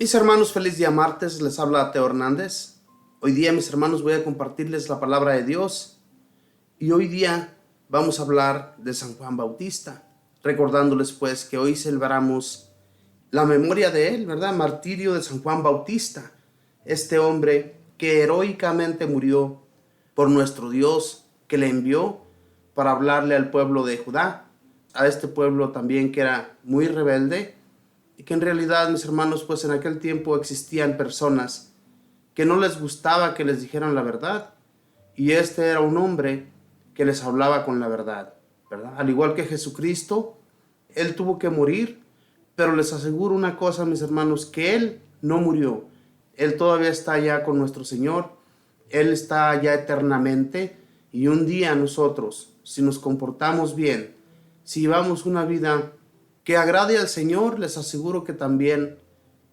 Mis hermanos, feliz día martes, les habla Teo Hernández. Hoy día, mis hermanos, voy a compartirles la palabra de Dios y hoy día vamos a hablar de San Juan Bautista, recordándoles pues que hoy celebramos la memoria de él, ¿verdad? Martirio de San Juan Bautista, este hombre que heroicamente murió por nuestro Dios, que le envió para hablarle al pueblo de Judá, a este pueblo también que era muy rebelde, y que en realidad, mis hermanos, pues en aquel tiempo existían personas que no les gustaba que les dijeran la verdad, y este era un hombre que les hablaba con la verdad, ¿verdad? Al igual que Jesucristo, él tuvo que morir, pero les aseguro una cosa, mis hermanos, que él no murió. Él todavía está allá con nuestro Señor, él está allá eternamente, y un día nosotros, si nos comportamos bien, si llevamos una vida que agrade al Señor, les aseguro que también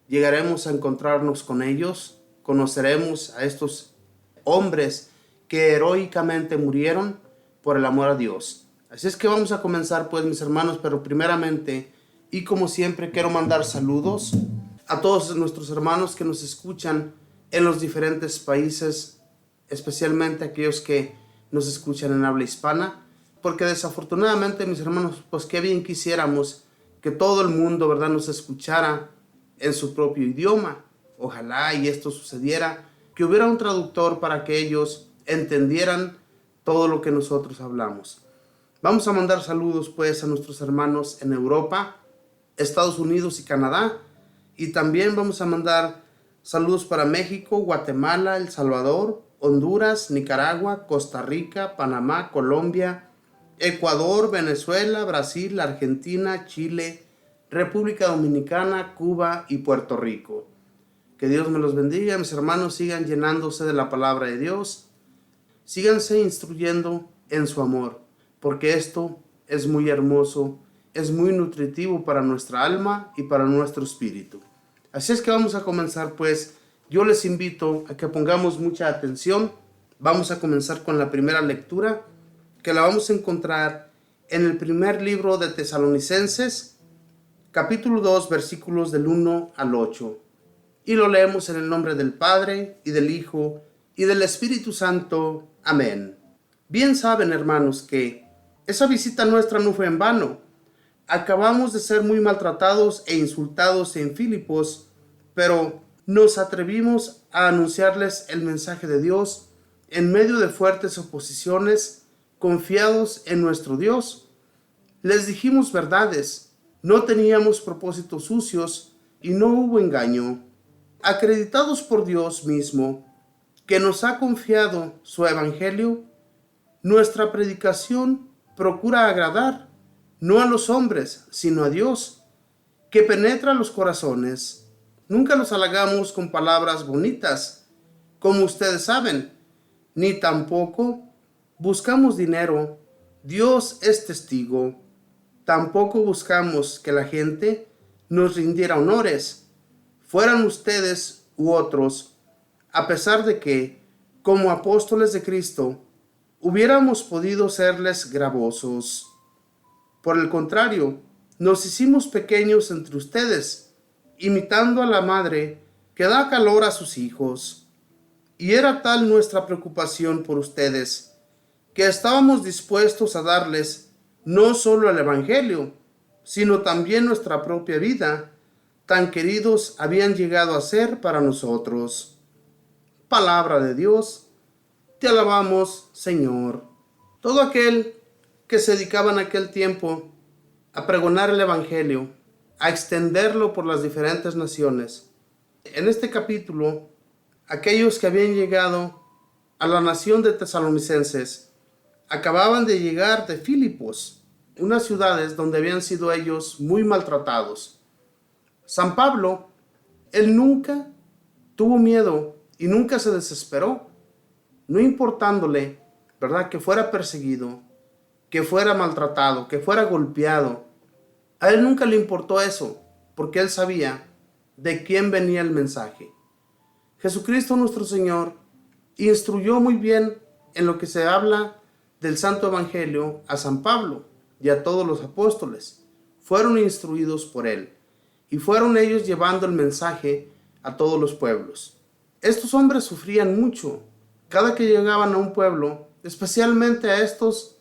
llegaremos a encontrarnos con ellos, conoceremos a estos hombres que heroicamente murieron por el amor a Dios. Así es que vamos a comenzar pues, mis hermanos, pero primeramente, y como siempre, quiero mandar saludos a todos nuestros hermanos que nos escuchan en los diferentes países, especialmente aquellos que nos escuchan en habla hispana, porque desafortunadamente, mis hermanos, pues qué bien quisiéramos que todo el mundo, ¿verdad?, nos escuchara en su propio idioma. Ojalá y esto sucediera, que hubiera un traductor para que ellos entendieran todo lo que nosotros hablamos. Vamos a mandar saludos pues a nuestros hermanos en Europa, Estados Unidos y Canadá, y también vamos a mandar saludos para México, Guatemala, El Salvador, Honduras, Nicaragua, Costa Rica, Panamá, Colombia, Ecuador, Venezuela, Brasil, Argentina, Chile, República Dominicana, Cuba y Puerto Rico. Que Dios me los bendiga, mis hermanos, sigan llenándose de la palabra de Dios, síganse instruyendo en su amor, porque esto es muy hermoso, es muy nutritivo para nuestra alma y para nuestro espíritu. Así es que vamos a comenzar pues, yo les invito a que pongamos mucha atención. Vamos a comenzar con la primera lectura, que la vamos a encontrar en el primer libro de Tesalonicenses, capítulo 2, versículos del 1 al 8. Y lo leemos en el nombre del Padre, y del Hijo, y del Espíritu Santo. Amén. Bien saben, hermanos, que esa visita nuestra no fue en vano. Acabamos de ser muy maltratados e insultados en Filipos, pero nos atrevimos a anunciarles el mensaje de Dios en medio de fuertes oposiciones, confiados en nuestro Dios. Les dijimos verdades, no teníamos propósitos sucios y no hubo engaño. Acreditados por Dios mismo, que nos ha confiado su evangelio, nuestra predicación procura agradar, no a los hombres, sino a Dios, que penetra los corazones. Nunca los halagamos con palabras bonitas, como ustedes saben, ni tampoco buscamos dinero. Dios es testigo. Tampoco buscamos que la gente nos rindiera honores, fueran ustedes u otros, a pesar de que, como apóstoles de Cristo, hubiéramos podido serles gravosos. Por el contrario, nos hicimos pequeños entre ustedes, imitando a la madre que da calor a sus hijos. Y era tal nuestra preocupación por ustedes, que estábamos dispuestos a darles no solo el Evangelio, sino también nuestra propia vida, tan queridos habían llegado a ser para nosotros. Palabra de Dios, te alabamos, Señor. Todo aquel que se dedicaba en aquel tiempo a pregonar el Evangelio, a extenderlo por las diferentes naciones. En este capítulo, aquellos que habían llegado a la nación de Tesalonicenses acababan de llegar de Filipos, unas ciudades donde habían sido ellos muy maltratados. San Pablo, él nunca tuvo miedo y nunca se desesperó, no importándole, ¿verdad?, que fuera perseguido, que fuera maltratado, que fuera golpeado. A él nunca le importó eso, porque él sabía de quién venía el mensaje. Jesucristo nuestro Señor instruyó muy bien en lo que se habla del Santo Evangelio a San Pablo y a todos los apóstoles. Fueron instruidos por él y fueron ellos llevando el mensaje a todos los pueblos. Estos hombres sufrían mucho. Cada que llegaban a un pueblo, especialmente a estos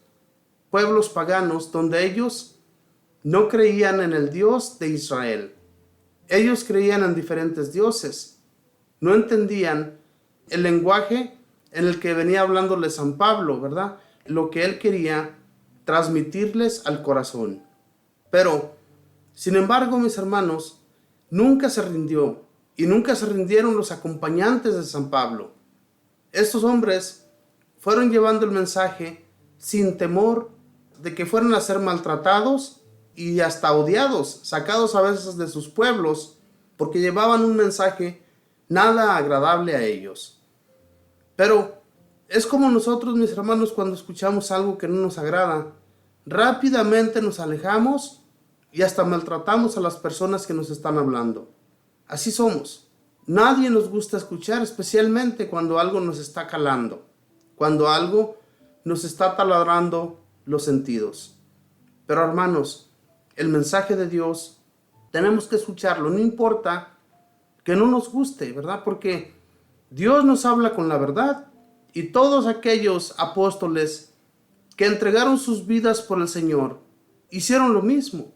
pueblos paganos donde ellos no creían en el Dios de Israel. Ellos creían en diferentes dioses. No entendían el lenguaje en el que venía hablándoles San Pablo, ¿verdad? Lo que él quería transmitirles al corazón. Pero, sin embargo, mis hermanos, nunca se rindió y nunca se rindieron los acompañantes de San Pablo. Estos hombres fueron llevando el mensaje sin temor de que fueran a ser maltratados y hasta odiados, sacados a veces de sus pueblos, porque llevaban un mensaje nada agradable a ellos. Pero es como nosotros, mis hermanos, cuando escuchamos algo que no nos agrada, rápidamente nos alejamos y hasta maltratamos a las personas que nos están hablando. Así somos. Nadie nos gusta escuchar, especialmente cuando algo nos está calando, cuando algo nos está taladrando los sentidos. Pero hermanos, el mensaje de Dios tenemos que escucharlo, no importa que no nos guste, ¿verdad? Porque Dios nos habla con la verdad y todos aquellos apóstoles que entregaron sus vidas por el Señor hicieron lo mismo.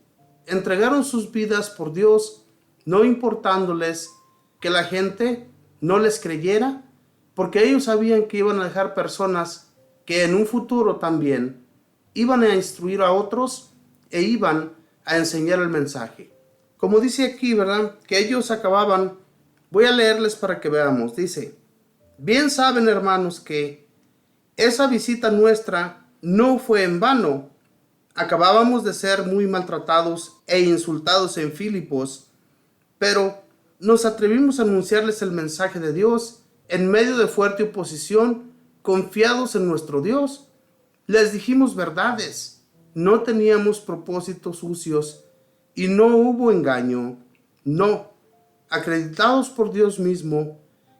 Entregaron sus vidas por Dios, no importándoles que la gente no les creyera, porque ellos sabían que iban a dejar personas que en un futuro también iban a instruir a otros e iban a enseñar el mensaje. Como dice aquí, ¿verdad? Que ellos acababan, voy a leerles para que veamos, dice: bien saben, hermanos, que esa visita nuestra no fue en vano. Acabábamos de ser muy maltratados e insultados en Filipos, pero nos atrevimos a anunciarles el mensaje de Dios en medio de fuerte oposición, confiados en nuestro Dios. Les dijimos verdades, no teníamos propósitos sucios y no hubo engaño. No, acreditados por Dios mismo,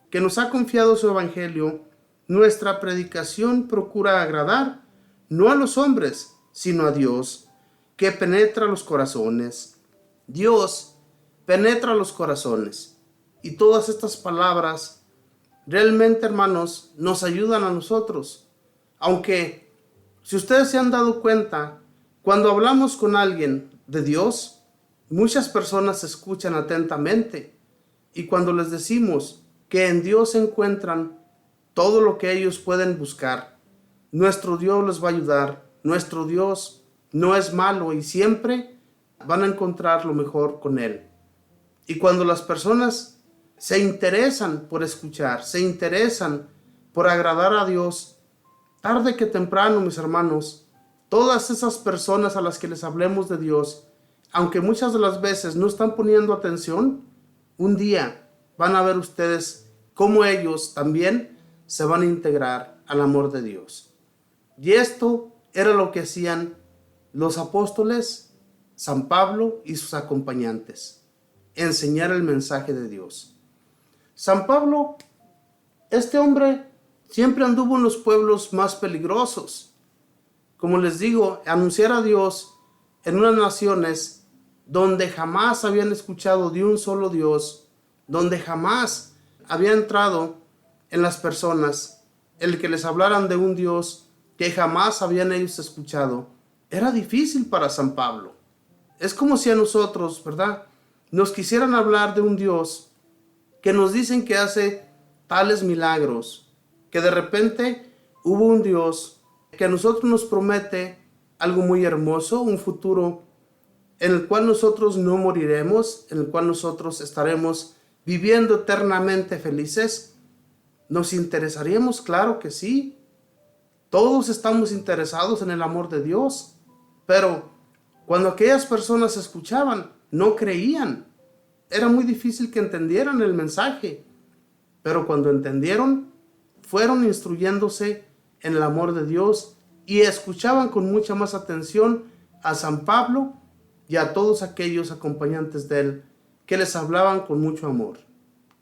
que nos ha confiado su evangelio, nuestra predicación procura agradar no a los hombres, sino a Dios, que penetra los corazones. Dios penetra los corazones. Y todas estas palabras realmente, hermanos, nos ayudan a nosotros. Aunque, si ustedes se han dado cuenta, cuando hablamos con alguien de Dios, muchas personas escuchan atentamente. Y cuando les decimos que en Dios se encuentran todo lo que ellos pueden buscar, nuestro Dios les va a ayudar. Nuestro Dios no es malo y siempre van a encontrar lo mejor con Él. Y cuando las personas se interesan por escuchar, se interesan por agradar a Dios, tarde que temprano, mis hermanos, todas esas personas a las que les hablemos de Dios, aunque muchas de las veces no están poniendo atención, un día van a ver ustedes cómo ellos también se van a integrar al amor de Dios. Y esto era lo que hacían los apóstoles, San Pablo y sus acompañantes: enseñar el mensaje de Dios. San Pablo, este hombre, siempre anduvo en los pueblos más peligrosos. Como les digo, anunciar a Dios en unas naciones donde jamás habían escuchado de un solo Dios, donde jamás había entrado en las personas el que les hablaran de un Dios que jamás habían ellos escuchado, era difícil para San Pablo. Es como si a nosotros, ¿verdad?, nos quisieran hablar de un Dios que nos dicen que hace tales milagros, que de repente hubo un Dios que a nosotros nos promete algo muy hermoso, un futuro en el cual nosotros no moriremos, en el cual nosotros estaremos viviendo eternamente felices. ¿Nos interesaríamos? Claro que sí. Todos estamos interesados en el amor de Dios, pero cuando aquellas personas escuchaban, no creían. Era muy difícil que entendieran el mensaje, pero cuando entendieron, fueron instruyéndose en el amor de Dios y escuchaban con mucha más atención a San Pablo y a todos aquellos acompañantes de él que les hablaban con mucho amor,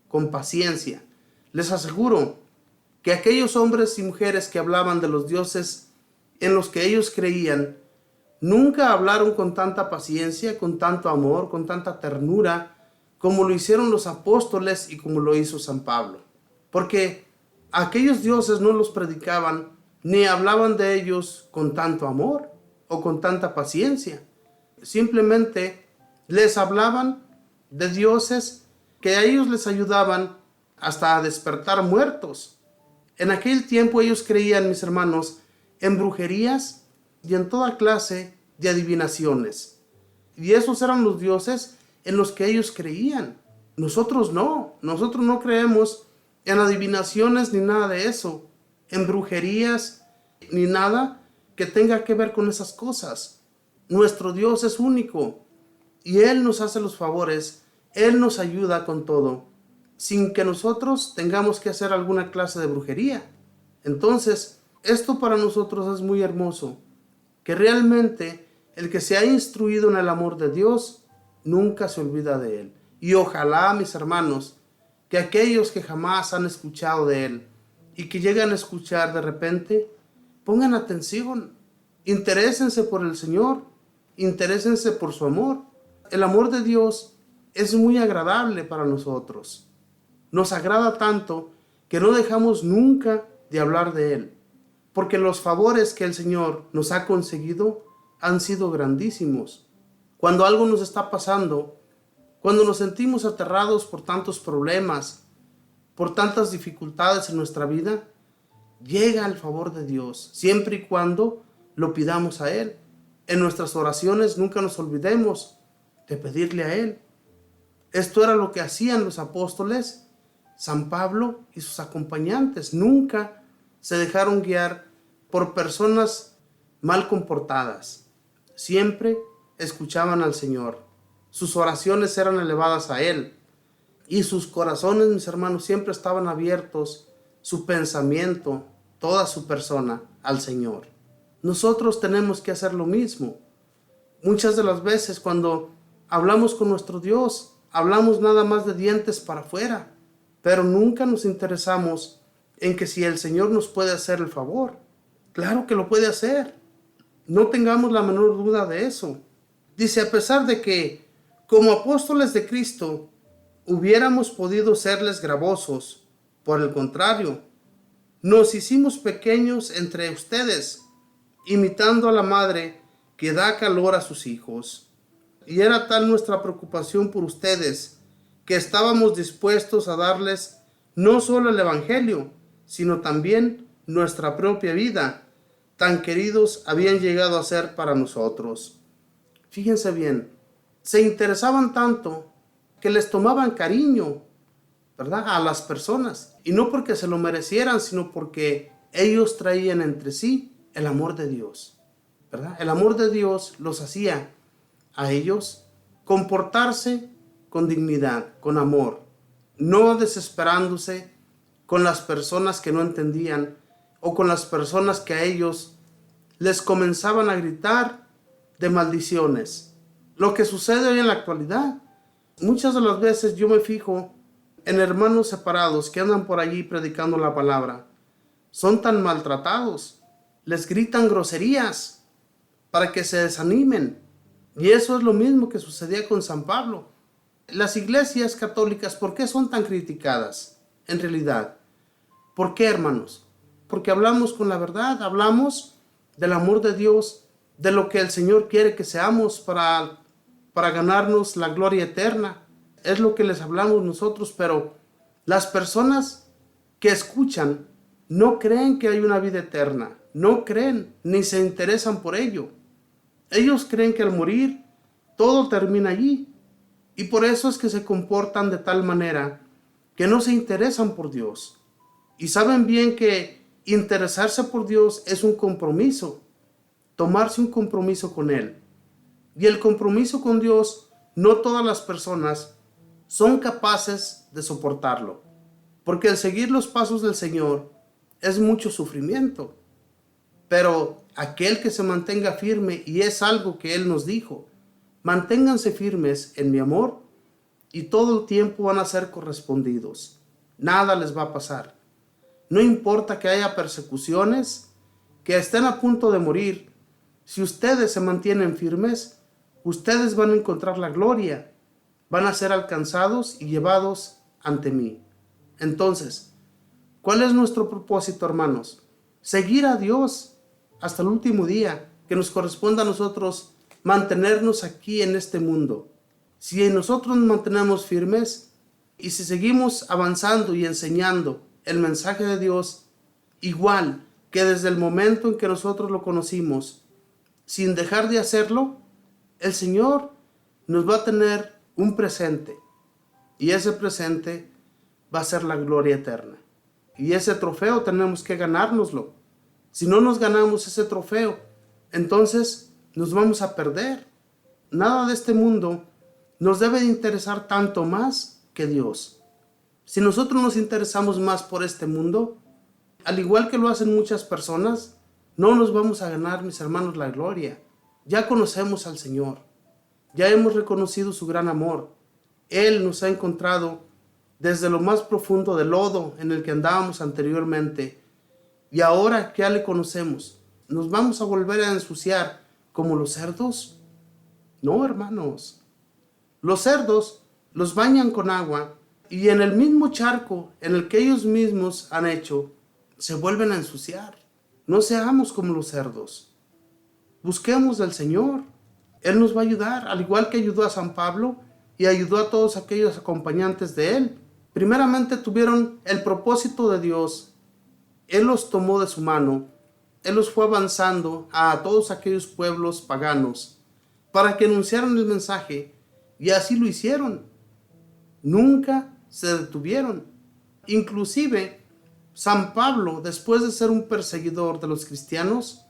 con paciencia. Les aseguro que aquellos hombres y mujeres que hablaban de los dioses en los que ellos creían, nunca hablaron con tanta paciencia, con tanto amor, con tanta ternura, como lo hicieron los apóstoles y como lo hizo San Pablo. Porque aquellos dioses no los predicaban ni hablaban de ellos con tanto amor o con tanta paciencia. Simplemente les hablaban de dioses que a ellos les ayudaban hasta a despertar muertos. En aquel tiempo ellos creían, mis hermanos, en brujerías y en toda clase de adivinaciones. Y esos eran los dioses en los que ellos creían. Nosotros no creemos en adivinaciones ni nada de eso, en brujerías ni nada que tenga que ver con esas cosas. Nuestro Dios es único y Él nos hace los favores, Él nos ayuda con todo, sin que nosotros tengamos que hacer alguna clase de brujería. Entonces, esto para nosotros es muy hermoso, que realmente el que se ha instruido en el amor de Dios nunca se olvida de Él. Y ojalá, mis hermanos, que aquellos que jamás han escuchado de Él y que llegan a escuchar de repente, pongan atención, interésense por el Señor, interésense por su amor. El amor de Dios es muy agradable para nosotros. Nos agrada tanto que no dejamos nunca de hablar de Él, porque los favores que el Señor nos ha conseguido han sido grandísimos. Cuando algo nos está pasando, cuando nos sentimos aterrados por tantos problemas, por tantas dificultades en nuestra vida, llega el favor de Dios, siempre y cuando lo pidamos a Él. En nuestras oraciones nunca nos olvidemos de pedirle a Él. Esto era lo que hacían los apóstoles, San Pablo y sus acompañantes. Nunca se dejaron guiar por personas mal comportadas. Siempre escuchaban al Señor. Sus oraciones eran elevadas a Él. Y sus corazones, mis hermanos, siempre estaban abiertos, su pensamiento, toda su persona, al Señor. Nosotros tenemos que hacer lo mismo. Muchas de las veces cuando hablamos con nuestro Dios, hablamos nada más de dientes para afuera, pero nunca nos interesamos en que si el Señor nos puede hacer el favor. Claro que lo puede hacer. No tengamos la menor duda de eso. Dice, a pesar de que, como apóstoles de Cristo, hubiéramos podido serles gravosos, por el contrario, nos hicimos pequeños entre ustedes, imitando a la madre que da calor a sus hijos. Y era tal nuestra preocupación por ustedes, que estábamos dispuestos a darles no solo el Evangelio, sino también nuestra propia vida, tan queridos habían llegado a ser para nosotros. Fíjense bien, se interesaban tanto que les tomaban cariño, ¿verdad?, a las personas, y no porque se lo merecieran, sino porque ellos traían entre sí el amor de Dios, ¿verdad? El amor de Dios los hacía a ellos comportarse con dignidad, con amor, no desesperándose con las personas que no entendían o con las personas que a ellos les comenzaban a gritar de maldiciones. Lo que sucede hoy en la actualidad, muchas de las veces yo me fijo en hermanos separados que andan por allí predicando la palabra. Son tan maltratados, les gritan groserías para que se desanimen. Y eso es lo mismo que sucedía con San Pablo. Las iglesias católicas, ¿por qué son tan criticadas en realidad? ¿Por qué, hermanos? Porque hablamos con la verdad, hablamos del amor de Dios, de lo que el Señor quiere que seamos para ganarnos la gloria eterna. Es lo que les hablamos nosotros, pero las personas que escuchan no creen que hay una vida eterna, no creen ni se interesan por ello. Ellos creen que al morir todo termina allí, y por eso es que se comportan de tal manera que no se interesan por Dios. Y saben bien que interesarse por Dios es un compromiso, tomarse un compromiso con Él. Y el compromiso con Dios, no todas las personas son capaces de soportarlo, porque el seguir los pasos del Señor es mucho sufrimiento. Pero aquel que se mantenga firme, y es algo que Él nos dijo, manténganse firmes en mi amor y todo el tiempo van a ser correspondidos. Nada les va a pasar. No importa que haya persecuciones, que estén a punto de morir. Si ustedes se mantienen firmes, ustedes van a encontrar la gloria. van a ser alcanzados y llevados ante mí. Entonces, ¿cuál es nuestro propósito, hermanos? Seguir a Dios hasta el último día, que nos corresponda a nosotros mantenernos aquí en este mundo. Si nosotros nos mantenemos firmes y si seguimos avanzando y enseñando el mensaje de Dios, igual que desde el momento en que nosotros lo conocimos, sin dejar de hacerlo, el Señor nos va a tener un presente, y ese presente va a ser la gloria eterna. Y ese trofeo tenemos que ganárnoslo. Si no nos ganamos ese trofeo, entonces nos vamos a perder. Nada de este mundo nos debe de interesar tanto más que Dios. Si nosotros nos interesamos más por este mundo, al igual que lo hacen muchas personas, no nos vamos a ganar, mis hermanos, la gloria. Ya conocemos al Señor. Ya hemos reconocido su gran amor. Él nos ha encontrado desde lo más profundo del lodo en el que andábamos anteriormente. Y ahora que ya le conocemos, ¿nos vamos a volver a ensuciar como los cerdos? No, hermanos. Los cerdos los bañan con agua y en el mismo charco en el que ellos mismos han hecho, se vuelven a ensuciar. No seamos como los cerdos. Busquemos del Señor. Él nos va a ayudar, al igual que ayudó a San Pablo y ayudó a todos aquellos acompañantes de él. Primeramente tuvieron el propósito de Dios. Él los tomó de su mano. Él los fue avanzando a todos aquellos pueblos paganos para que anunciaran el mensaje, y así lo hicieron. Nunca se detuvieron. Inclusive, San Pablo, después de ser un perseguidor de los cristianos,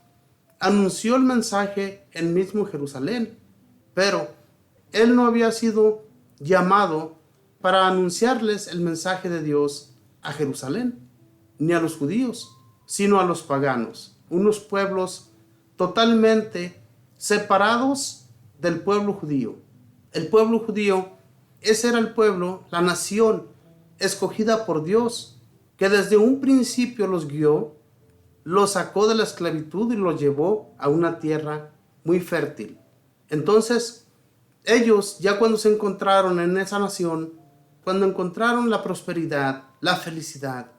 anunció el mensaje en mismo Jerusalén, pero él no había sido llamado para anunciarles el mensaje de Dios a Jerusalén, ni a los judíos, sino a los paganos, unos pueblos totalmente separados del pueblo judío. El pueblo judío, ese era el pueblo, la nación escogida por Dios, que desde un principio los guió, los sacó de la esclavitud y los llevó a una tierra muy fértil. Entonces, ellos ya cuando se encontraron en esa nación, cuando encontraron la prosperidad, la felicidad,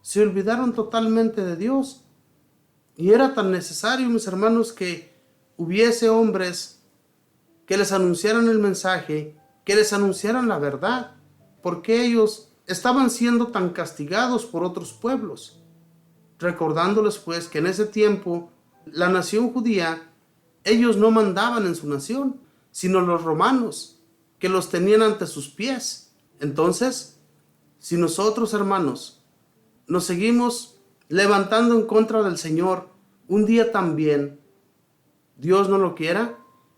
se olvidaron totalmente de Dios. Y era tan necesario, mis hermanos, que hubiese hombres que les anunciaran el mensaje, que les anunciaran la verdad, porque ellos estaban siendo tan castigados por otros pueblos. Recordándoles pues que en ese tiempo la nación judía, ellos no mandaban en su nación, sino los romanos, que los tenían ante sus pies. Entonces, si nosotros, hermanos, nos seguimos levantando en contra del Señor, un día también, Dios no lo quiera,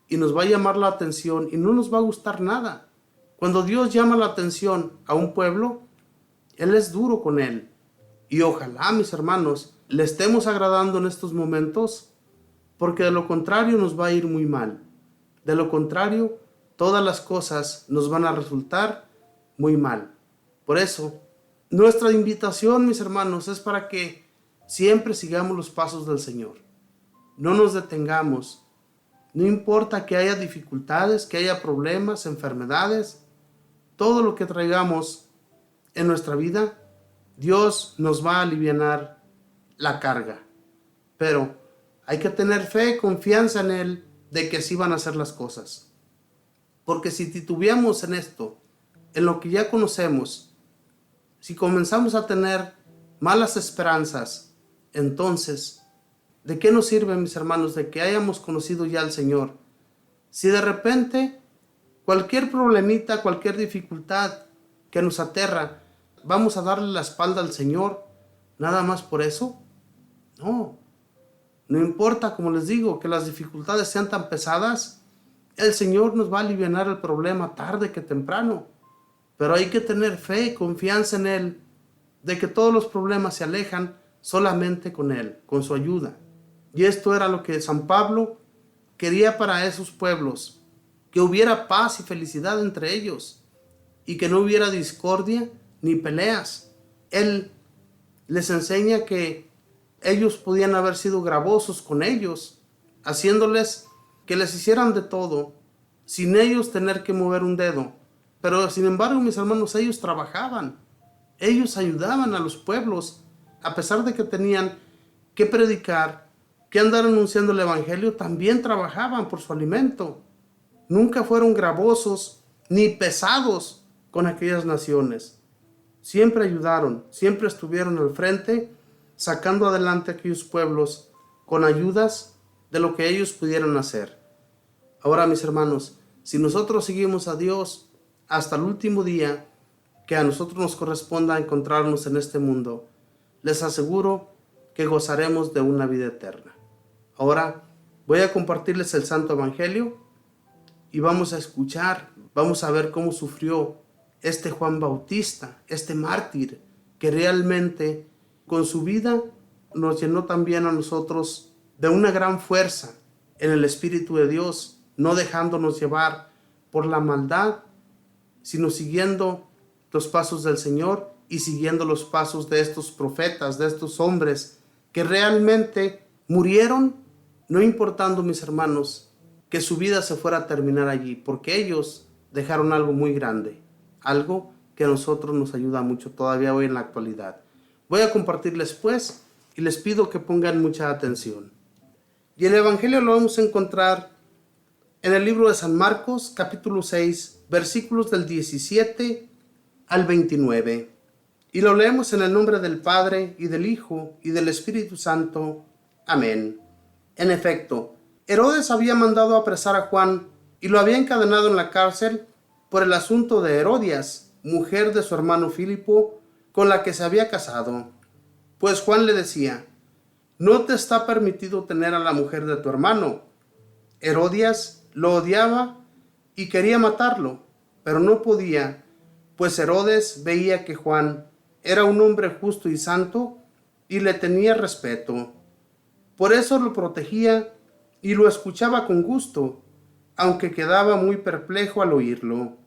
y nos va a llamar la atención y no nos va a gustar nada. Cuando Dios llama la atención a un pueblo, Él es duro con él. Y ojalá, mis hermanos, le estemos agradando en estos momentos, porque de lo contrario nos va a ir muy mal. De lo contrario, todas las cosas nos van a resultar muy mal. Por eso, nuestra invitación, mis hermanos, es para que siempre sigamos los pasos del Señor. No nos detengamos. No importa que haya dificultades, que haya problemas, enfermedades, todo lo que traigamos en nuestra vida, Dios nos va a alivianar la carga. Pero hay que tener fe, confianza en Él, de que así van a ser las cosas. Porque si titubeamos en esto, en lo que ya conocemos, si comenzamos a tener malas esperanzas, entonces, ¿de qué nos sirve, mis hermanos, de que hayamos conocido ya al Señor? Si de repente cualquier problemita, cualquier dificultad que nos aterra, vamos a darle la espalda al Señor, nada más por eso. No importa, como les digo, que las dificultades sean tan pesadas, el Señor nos va a alivianar el problema tarde que temprano. Pero hay que tener fe y confianza en Él, de que todos los problemas se alejan solamente con Él, con su ayuda. Y esto era lo que San Pablo quería para esos pueblos, que hubiera paz y felicidad entre ellos, y que no hubiera discordia ni peleas. Él les enseña que ellos podían haber sido gravosos con ellos, haciéndoles que les hicieran de todo, sin ellos tener que mover un dedo, Pero sin embargo, mis hermanos, ellos trabajaban, ellos ayudaban a los pueblos, a pesar de que tenían que predicar, que andar anunciando el evangelio, también trabajaban por su alimento. Nunca fueron gravosos ni pesados con aquellas naciones. Siempre ayudaron, siempre estuvieron al frente, sacando adelante a aquellos pueblos con ayudas de lo que ellos pudieran hacer. Ahora, mis hermanos, si nosotros seguimos a Dios hasta el último día que a nosotros nos corresponda encontrarnos en este mundo, les aseguro que gozaremos de una vida eterna. Ahora voy a compartirles el Santo Evangelio y vamos a escuchar, vamos a ver cómo sufrió este Juan Bautista, este mártir, que realmente con su vida nos llenó también a nosotros de una gran fuerza en el Espíritu de Dios, no dejándonos llevar por la maldad, sino siguiendo los pasos del Señor y siguiendo los pasos de estos profetas, de estos hombres que realmente murieron, no importando, mis hermanos, que su vida se fuera a terminar allí, porque ellos dejaron algo muy grande, algo que a nosotros nos ayuda mucho todavía hoy en la actualidad. Voy a compartirles pues y les pido que pongan mucha atención. Y el Evangelio lo vamos a encontrar en el libro de San Marcos, capítulo 6, versículos del 17 al 29. Y lo leemos en el nombre del Padre, y del Hijo, y del Espíritu Santo. Amén. En efecto, Herodes había mandado apresar a Juan y lo había encadenado en la cárcel por el asunto de Herodias, mujer de su hermano Filipo, con la que se había casado. Pues Juan le decía: no te está permitido tener a la mujer de tu hermano. Herodias lo odiaba y quería matarlo, pero no podía, pues Herodes veía que Juan era un hombre justo y santo y le tenía respeto. Por eso lo protegía y lo escuchaba con gusto, aunque quedaba muy perplejo al oírlo.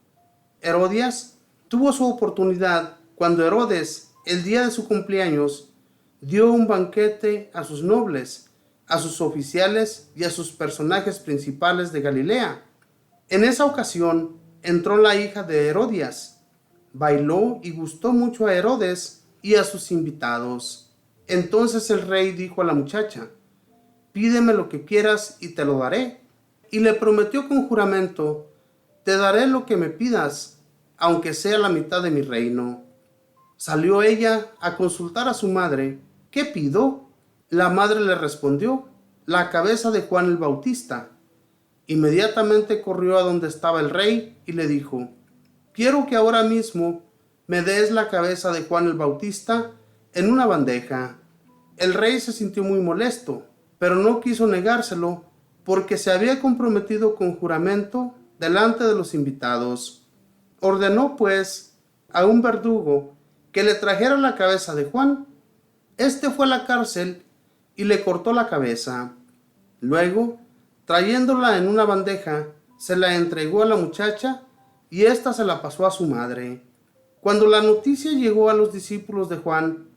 Herodias tuvo su oportunidad cuando Herodes, el día de su cumpleaños, dio un banquete a sus nobles, a sus oficiales y a sus personajes principales de Galilea. En esa ocasión entró la hija de Herodias, bailó y gustó mucho a Herodes y a sus invitados. Entonces el rey dijo a la muchacha: pídeme lo que quieras y te lo daré. Y le prometió con juramento: te daré lo que me pidas, aunque sea la mitad de mi reino. Salió ella a consultar a su madre: ¿qué pido? La madre le respondió: la cabeza de Juan el Bautista. Inmediatamente corrió a donde estaba el rey y le dijo: quiero que ahora mismo me des la cabeza de Juan el Bautista en una bandeja. El rey se sintió muy molesto, pero no quiso negárselo porque se había comprometido con juramento delante de los invitados. Ordenó pues a un verdugo que le trajera la cabeza de Juan. Este fue a la cárcel y le cortó la cabeza. Luego, trayéndola en una bandeja, se la entregó a la muchacha y ésta se la pasó a su madre. Cuando la noticia llegó a los discípulos de Juan,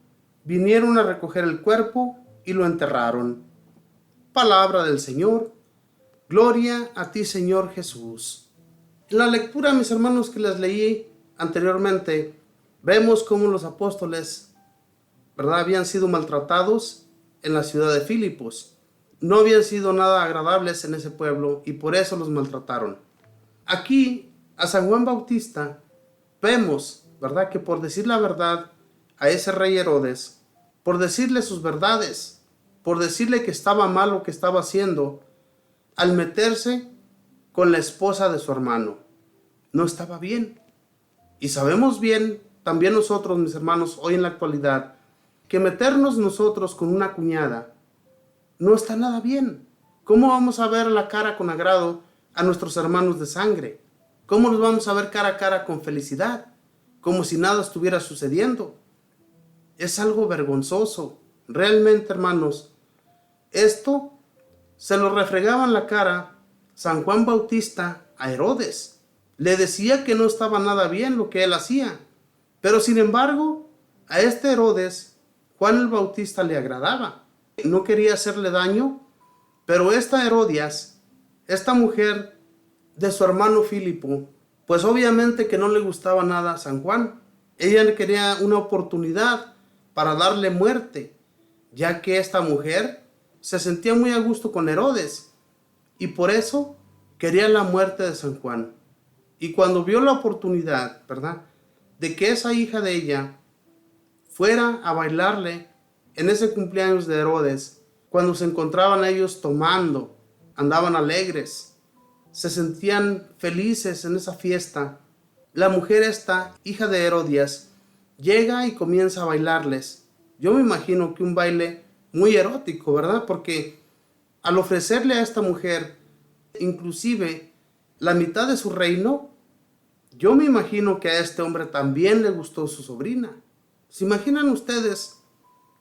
vinieron a recoger el cuerpo y lo enterraron. Palabra del Señor. Gloria a ti, Señor Jesús. En la lectura, mis hermanos, que les leí anteriormente, vemos cómo los apóstoles, ¿verdad?, habían sido maltratados en la ciudad de Filipos. No habían sido nada agradables en ese pueblo y por eso los maltrataron. Aquí, a San Juan Bautista, vemos, ¿verdad?, que por decir la verdad a ese rey Herodes, por decirle sus verdades, por decirle que estaba mal lo que estaba haciendo, al meterse con la esposa de su hermano, no estaba bien. Y sabemos bien, también nosotros, mis hermanos, hoy en la actualidad, que meternos nosotros con una cuñada no está nada bien. ¿Cómo vamos a ver la cara con agrado a nuestros hermanos de sangre? ¿Cómo los vamos a ver cara a cara con felicidad? Como si nada estuviera sucediendo. Es algo vergonzoso. Realmente, hermanos, esto se lo refregaba en la cara San Juan Bautista a Herodes. Le decía que no estaba nada bien lo que él hacía. Pero sin embargo, a este Herodes, Juan el Bautista le agradaba. No quería hacerle daño, pero esta Herodias, esta mujer de su hermano Filipo, Pues obviamente que no le gustaba nada a San Juan. Ella quería una oportunidad para darle muerte, ya que esta mujer se sentía muy a gusto con Herodes y por eso quería la muerte de San Juan. Y cuando vio la oportunidad, ¿verdad?, de que esa hija de ella fuera a bailarle en ese cumpleaños de Herodes, cuando se encontraban ellos tomando, andaban alegres, se sentían felices en esa fiesta, la mujer esta, hija de Herodías, llega y comienza a bailarles. Yo me imagino que un baile muy erótico, ¿verdad? Porque al ofrecerle a esta mujer inclusive la mitad de su reino, yo me imagino que a este hombre también le gustó su sobrina. ¿Se imaginan ustedes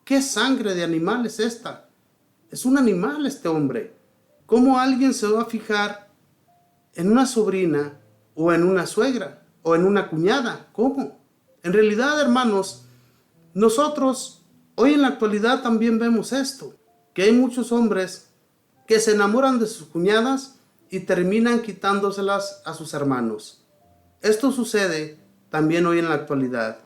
qué sangre de animal es esta? Es un animal este hombre. ¿Cómo alguien se va a fijar en una sobrina o en una suegra o en una cuñada? ¿Cómo? En realidad, hermanos, nosotros hoy en la actualidad también vemos esto, que hay muchos hombres que se enamoran de sus cuñadas y terminan quitándoselas a sus hermanos. Esto sucede también hoy en la actualidad.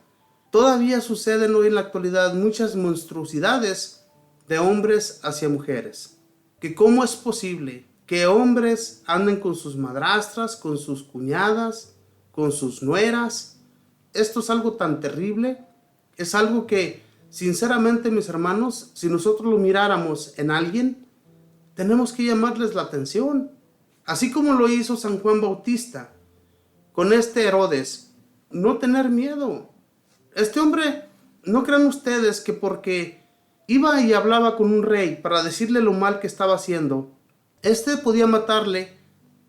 Todavía suceden hoy en la actualidad muchas monstruosidades de hombres hacia mujeres. Que cómo es posible que hombres anden con sus madrastras, con sus cuñadas, con sus nueras. Esto es algo tan terrible. Es algo que, sinceramente, mis hermanos, si nosotros lo miráramos en alguien, tenemos que llamarles la atención. Así como lo hizo San Juan Bautista con este Herodes, no tener miedo. Este hombre, no crean ustedes que porque iba y hablaba con un rey para decirle lo mal que estaba haciendo, este podía matarle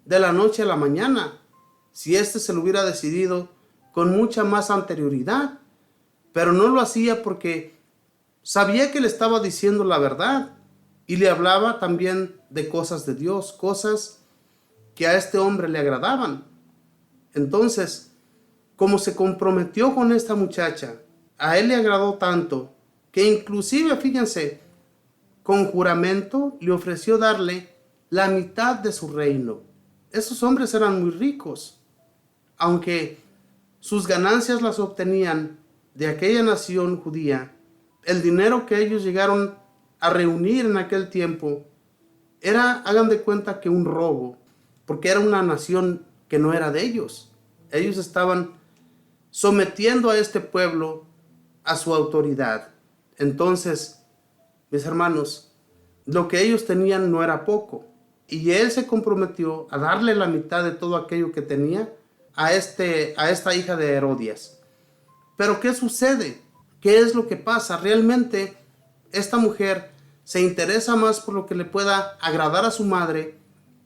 de la noche a la mañana, si este se lo hubiera decidido con mucha más anterioridad. Pero no lo hacía porque sabía que le estaba diciendo la verdad y le hablaba también de cosas de Dios, cosas que a este hombre le agradaban. Entonces, como se comprometió con esta muchacha, a él le agradó tanto que inclusive, fíjense, con juramento le ofreció darle la mitad de su reino. Esos hombres eran muy ricos, aunque sus ganancias las obtenían de aquella nación judía. El dinero que ellos llegaron a reunir en aquel tiempo era, hagan de cuenta, que un robo, porque era una nación que no era de ellos. Ellos estaban sometiendo a este pueblo a su autoridad. Entonces, mis hermanos, lo que ellos tenían no era poco, y él se comprometió a darle la mitad de todo aquello que tenía a esta hija de Herodías. Pero ¿qué sucede? ¿Qué es lo que pasa? Realmente esta mujer se interesa más por lo que le pueda agradar a su madre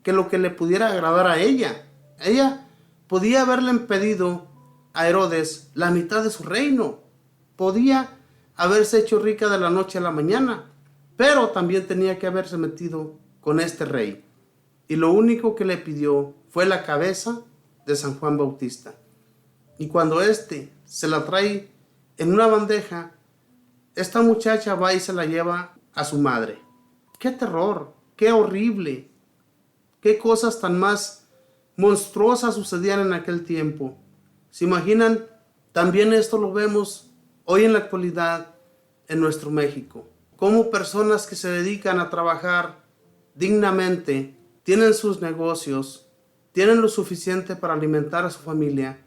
que lo que le pudiera agradar a ella. Ella podía haberle pedido a Herodes la mitad de su reino. Podía haberse hecho rica de la noche a la mañana, pero también tenía que haberse metido con este rey. Y lo único que le pidió fue la cabeza de San Juan Bautista. Y cuando éste se la trae en una bandeja, esta muchacha va y se la lleva a su madre. ¡Qué terror! ¡Qué horrible! ¡Qué cosas tan más monstruosas sucedían en aquel tiempo! ¿Se imaginan? También esto lo vemos hoy en la actualidad en nuestro México. Cómo personas que se dedican a trabajar dignamente, tienen sus negocios, tienen lo suficiente para alimentar a su familia,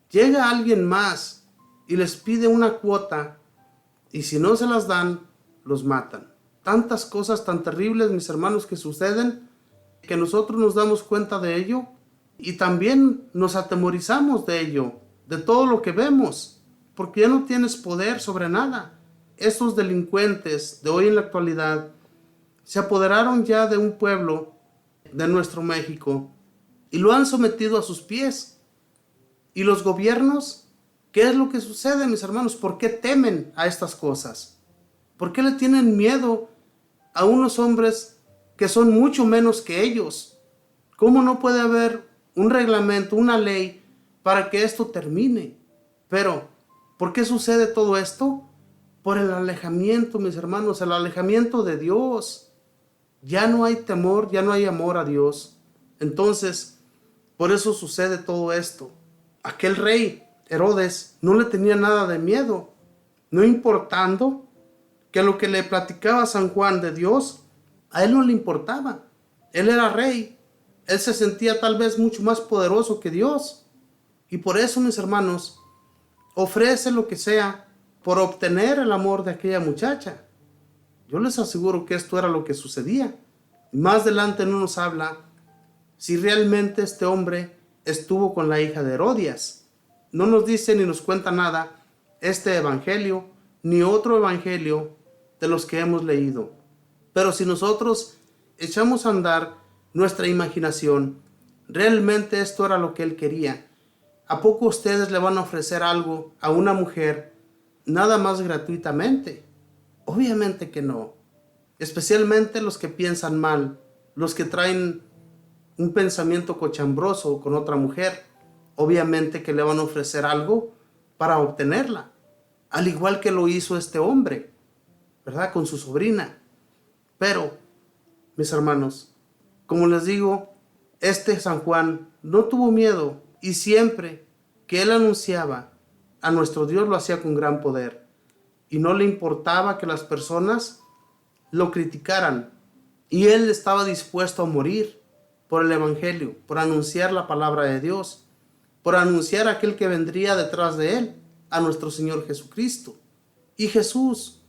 llega alguien más y les pide una cuota, y si no se las dan, los matan. Tantas cosas tan terribles, mis hermanos, que suceden, que nosotros nos damos cuenta de ello y también nos atemorizamos de ello, de todo lo que vemos, porque ya no tienes poder sobre nada. Estos delincuentes de hoy en la actualidad se apoderaron ya de un pueblo de nuestro México y lo han sometido a sus pies. Y los gobiernos, ¿qué es lo que sucede, mis hermanos? ¿Por qué temen a estas cosas? ¿Por qué le tienen miedo a unos hombres que son mucho menos que ellos? ¿Cómo no puede haber un reglamento, una ley para que esto termine? Pero, ¿por qué sucede todo esto? Por el alejamiento, mis hermanos, el alejamiento de Dios. Ya no hay temor, ya no hay amor a Dios. Entonces, por eso sucede todo esto. Aquel rey, Herodes, no le tenía nada de miedo, no importando que lo que le platicaba San Juan de Dios, a él no le importaba. Él era rey, él se sentía tal vez mucho más poderoso que Dios. Y por eso, mis hermanos, ofrece lo que sea por obtener el amor de aquella muchacha. Yo les aseguro que esto era lo que sucedía. Más adelante no nos habla si realmente este hombre estuvo con la hija de Herodias. No nos dice ni nos cuenta nada este evangelio ni otro evangelio de los que hemos leído. Pero si nosotros echamos a andar nuestra imaginación, realmente esto era lo que él quería. ¿A poco ustedes le van a ofrecer algo a una mujer nada más gratuitamente? Obviamente que no. Especialmente los que piensan mal, los que traen un pensamiento cochambroso con otra mujer, obviamente que le van a ofrecer algo para obtenerla, al igual que lo hizo este hombre, ¿verdad? Con su sobrina. Pero, mis hermanos, como les digo, este San Juan no tuvo miedo y siempre que él anunciaba a nuestro Dios lo hacía con gran poder y no le importaba que las personas lo criticaran, y él estaba dispuesto a morir por el evangelio, por anunciar la palabra de Dios, por anunciar a aquel que vendría detrás de él, a nuestro Señor Jesucristo. Y Jesús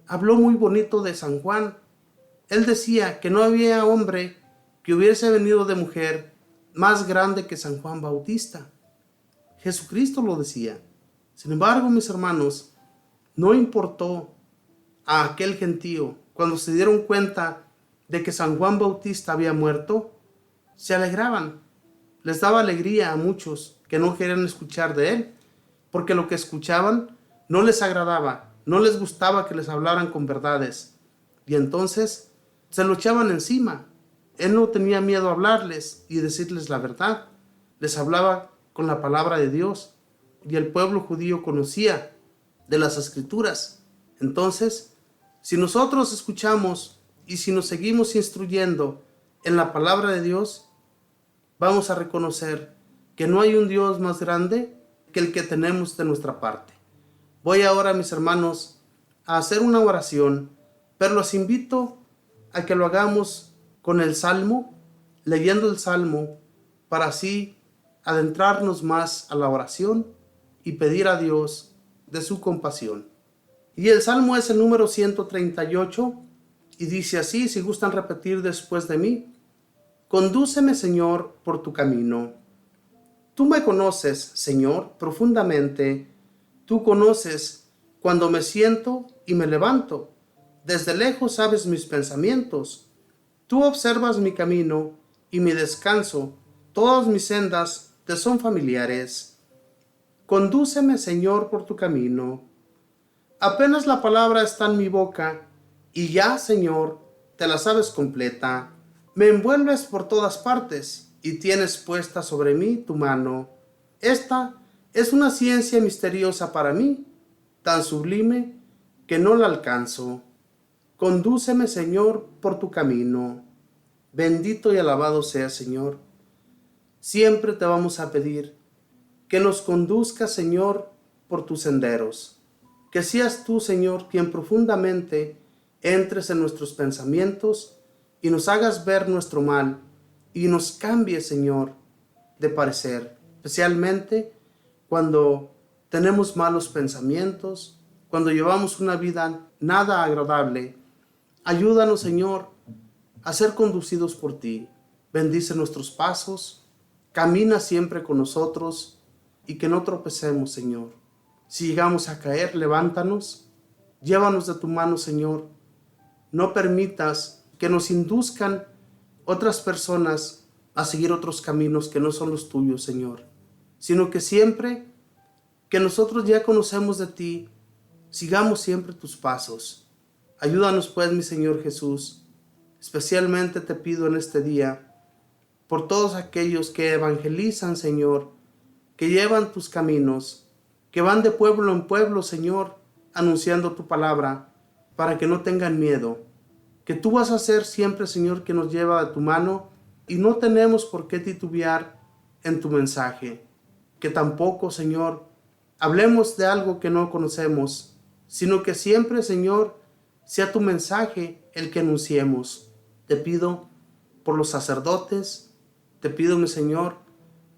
habló muy bonito de San Juan. Él decía que no había hombre que hubiese venido de mujer más grande que San Juan Bautista. Jesucristo lo decía. Sin embargo, mis hermanos, no importó a aquel gentío cuando se dieron cuenta de que San Juan Bautista había muerto, se alegraban. Les daba alegría a muchos que no querían escuchar de él, porque lo que escuchaban no les agradaba, no les gustaba que les hablaran con verdades. Y entonces se lo echaban encima. Él no tenía miedo a hablarles y decirles la verdad. Les hablaba con la palabra de Dios, y el pueblo judío conocía de las Escrituras. Entonces, si nosotros escuchamos y si nos seguimos instruyendo en la palabra de Dios, vamos a reconocer que no hay un Dios más grande que el que tenemos de nuestra parte. Voy ahora, mis hermanos, a hacer una oración, pero los invito a que lo hagamos con el Salmo, leyendo el Salmo, para así adentrarnos más a la oración y pedir a Dios de su compasión. Y el Salmo es el número 138 y dice así, si gustan repetir después de mí: Condúceme, Señor, por tu camino. Tú me conoces, Señor, profundamente. Tú conoces cuando me siento y me levanto. Desde lejos sabes mis pensamientos. Tú observas mi camino y mi descanso. Todas mis sendas te son familiares. Condúceme, Señor, por tu camino. Apenas la palabra está en mi boca, y ya, Señor, te la sabes completa. Me envuelves por todas partes, y tienes puesta sobre mí tu mano. Esta es una ciencia misteriosa para mí, tan sublime que no la alcanzo. Condúceme, Señor, por tu camino. Bendito y alabado sea, Señor. Siempre te vamos a pedir que nos conduzcas, Señor, por tus senderos. Que seas tú, Señor, quien profundamente entres en nuestros pensamientos y nos hagas ver nuestro mal y nos cambies, Señor, de parecer, especialmente cuando tenemos malos pensamientos, cuando llevamos una vida nada agradable. Ayúdanos, Señor, a ser conducidos por ti. Bendice nuestros pasos, camina siempre con nosotros y que no tropecemos, Señor. Si llegamos a caer, levántanos, llévanos de tu mano, Señor. No permitas que nos induzcan otras personas a seguir otros caminos que no son los tuyos, Señor, sino que siempre que nosotros ya conocemos de ti, sigamos siempre tus pasos. Ayúdanos, pues, mi Señor Jesús. Especialmente te pido en este día por todos aquellos que evangelizan, Señor, que llevan tus caminos, que van de pueblo en pueblo, Señor, anunciando tu palabra, para que no tengan miedo, que tú vas a ser siempre, Señor, que nos lleva de tu mano y no tenemos por qué titubear en tu mensaje. que tampoco, Señor, hablemos de algo que no conocemos, sino que siempre, Señor, sea tu mensaje el que anunciemos. Te pido por los sacerdotes, te pido, mi Señor,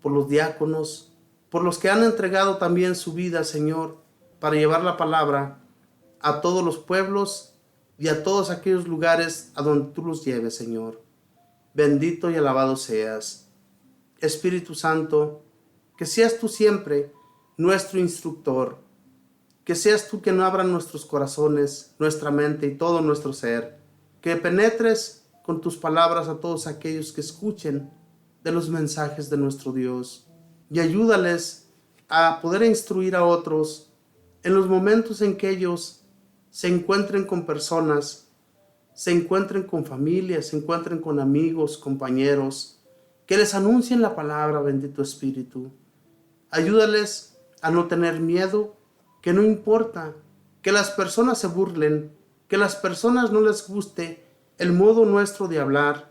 por los diáconos, por los que han entregado también su vida, Señor, para llevar la palabra a todos los pueblos y a todos aquellos lugares a donde tú los lleves, Señor. Bendito y alabado seas. Espíritu Santo, que seas tú siempre nuestro instructor, que seas tú quien abra nuestros corazones, nuestra mente y todo nuestro ser, que penetres con tus palabras a todos aquellos que escuchen de los mensajes de nuestro Dios y ayúdales a poder instruir a otros en los momentos en que ellos se encuentren con personas, se encuentren con familias, se encuentren con amigos, compañeros, que les anuncien la palabra, bendito Espíritu. Ayúdales a no tener miedo, que no importa que las personas se burlen, que las personas no les guste el modo nuestro de hablar.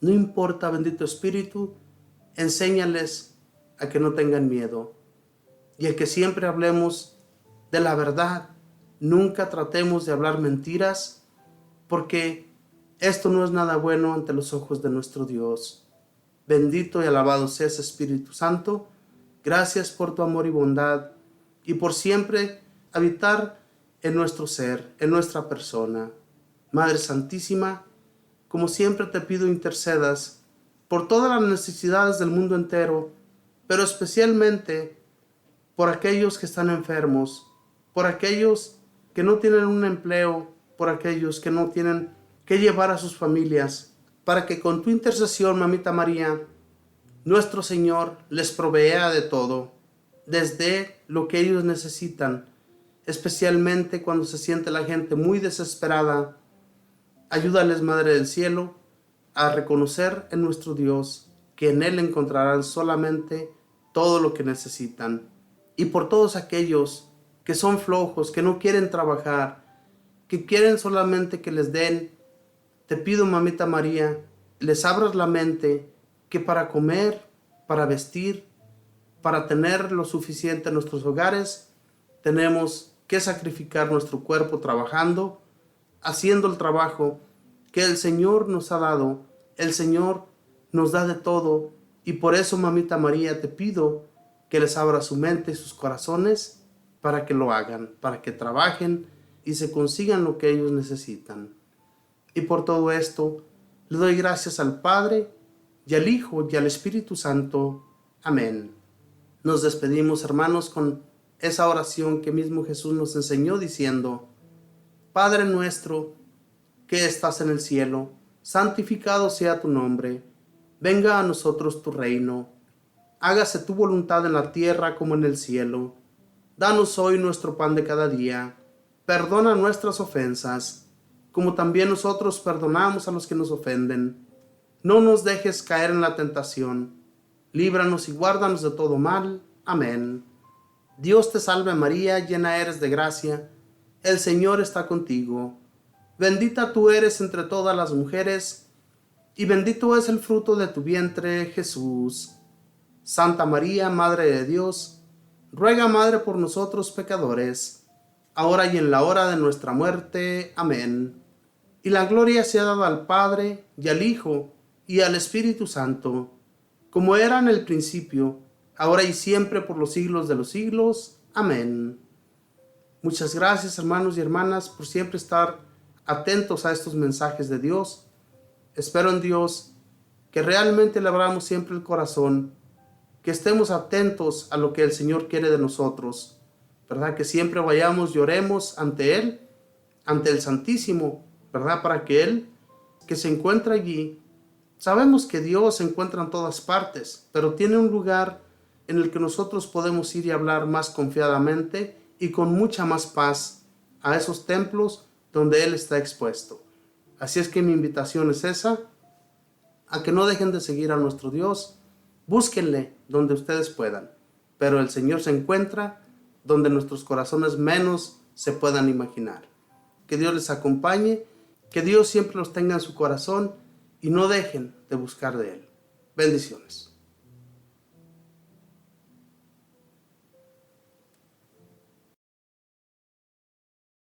No importa, bendito Espíritu, enséñales a que no tengan miedo y a que siempre hablemos de la verdad. Nunca tratemos de hablar mentiras, porque esto no es nada bueno ante los ojos de nuestro Dios. Bendito y alabado seas, Espíritu Santo. Gracias por tu amor y bondad y por siempre habitar en nuestro ser, en nuestra persona. Madre Santísima, como siempre te pido intercedas por todas las necesidades del mundo entero, pero especialmente por aquellos que están enfermos, por aquellos que no tienen un empleo, por aquellos que no tienen que llevar a sus familias, para que con tu intercesión, Mamita María, nuestro Señor les provea de todo, desde lo que ellos necesitan, especialmente cuando se siente la gente muy desesperada. Ayúdales, Madre del Cielo, a reconocer en nuestro Dios que en Él encontrarán solamente todo lo que necesitan. Y por todos aquellos que son flojos, que no quieren trabajar, que quieren solamente que les den, te pido, Mamita María, les abras la mente, que para comer, para vestir, para tener lo suficiente en nuestros hogares, tenemos que sacrificar nuestro cuerpo trabajando, haciendo el trabajo que el Señor nos ha dado. El Señor nos da de todo, y por eso, Mamita María, te pido que les abra su mente y sus corazones para que lo hagan, para que trabajen y se consigan lo que ellos necesitan. Y por todo esto, le doy gracias al Padre, y al Hijo, y al Espíritu Santo. Amén. Nos despedimos, hermanos, con esa oración que mismo Jesús nos enseñó diciendo: Padre nuestro, que estás en el cielo, santificado sea tu nombre. Venga a nosotros tu reino. Hágase tu voluntad en la tierra como en el cielo. Danos hoy nuestro pan de cada día. Perdona nuestras ofensas, como también nosotros perdonamos a los que nos ofenden. No nos dejes caer en la tentación. Líbranos y guárdanos de todo mal. Amén. Dios te salve María, llena eres de gracia. El Señor está contigo. Bendita tú eres entre todas las mujeres, y bendito es el fruto de tu vientre, Jesús. Santa María, Madre de Dios, ruega, Madre, por nosotros pecadores, ahora y en la hora de nuestra muerte. Amén. Y la gloria sea dada al Padre, y al Hijo, y al Espíritu Santo, como era en el principio, ahora y siempre, por los siglos de los siglos. Amén. Muchas gracias, hermanos y hermanas, por siempre estar atentos a estos mensajes de Dios. Espero en Dios que realmente le abramos siempre el corazón, que estemos atentos a lo que el Señor quiere de nosotros, ¿verdad? Que siempre vayamos y oremos ante Él, ante el Santísimo, ¿verdad? Para que Él, que se encuentra allí, sabemos que Dios se encuentra en todas partes, pero tiene un lugar en el que nosotros podemos ir y hablar más confiadamente y con mucha más paz a esos templos donde Él está expuesto. Así es que mi invitación es esa, a que no dejen de seguir a nuestro Dios. Búsquenle donde ustedes puedan, pero el Señor se encuentra donde nuestros corazones menos se puedan imaginar. Que Dios les acompañe, que Dios siempre los tenga en su corazón y no dejen de buscar de Él. Bendiciones.